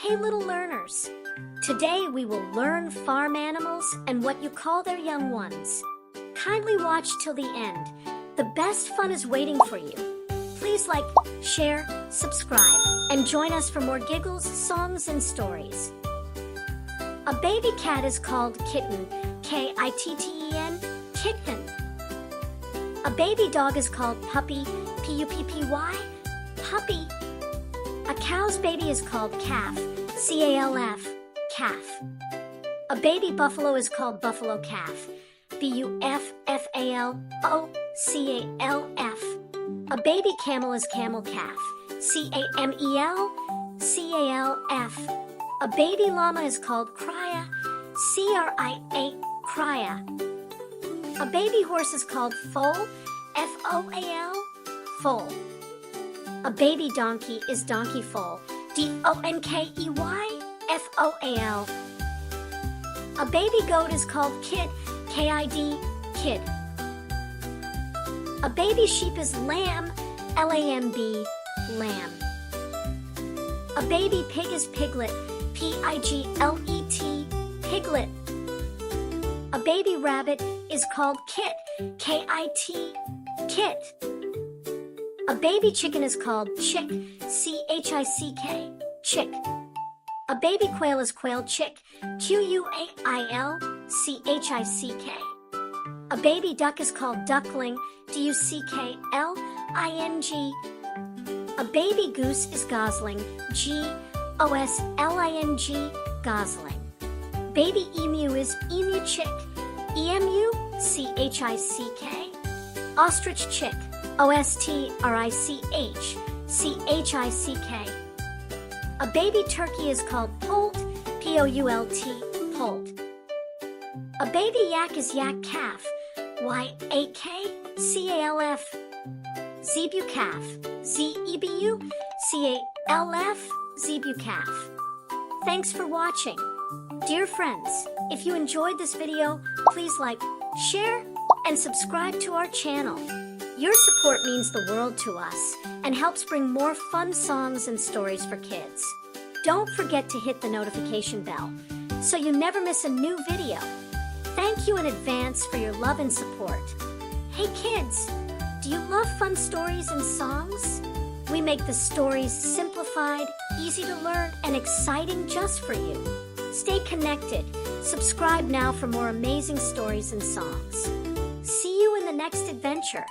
Hey little learners! Today we will learn farm animals and what you call their young ones. Kindly watch till the end. The best fun is waiting for you. Please like, share, subscribe, and join us for more giggles, songs, and stories. A baby cat is called Kitten, K-I-T-T-E-N, Kitten. A baby dog is called Puppy, P-U-P-P-Y, Puppy. A cow's baby is called Calf, C-A-L-F, Calf. A baby buffalo is called Buffalo Calf, B-U-F-F-A-L-O-C-A-L-F. A baby camel is Camel Calf, C-A-M-E-L, C-A-L-F. A baby llama is called Cria, C-R-I-A, Cria. A baby horse is called Foal, F-O-A-L, Foal. A baby donkey is Donkey Foal, D-O-N-K-E-Y, F-O-A-L. A baby goat is called Kid, K-I-D, Kid. A baby sheep is Lamb, L-A-M-B, Lamb. A baby pig is Piglet, P-I-G-L-E-T, Piglet. A baby rabbit is called Kit, K-I-T, Kit. A baby chicken is called Chick, C-H-I-C-K, Chick. A baby quail is Quail Chick, Q-U-A-I-L, C-H-I-C-K. A baby duck is called Duckling, D-U-C-K-L-I-N-G. A baby goose is Gosling, G-O-S-L-I-N-G, Gosling. Baby emu is Emu Chick, E-M-U, C-H-I-C-K. Ostrich Chick, O-S-T-R-I-C-H, C-H-I-C-K. A baby turkey is called Poult, P-O-U-L-T, Poult. A baby yak is Yak Calf, Y-A-K, C-A-L-F. Zebu Calf, Z-E-B-U, C-A-L-F, Zebu Calf. Thanks for watching. Dear friends, if you enjoyed this video, please like, share, and subscribe to our channel. Your support means the world to us and helps bring more fun songs and stories for kids. Don't forget to hit the notification bell so you never miss a new video. Thank you in advance for your love and support. Hey kids, do you love fun stories and songs? We make the stories simplified, easy to learn, and exciting just for you. Stay connected. Subscribe now for more amazing stories and songs. See you in the next adventure.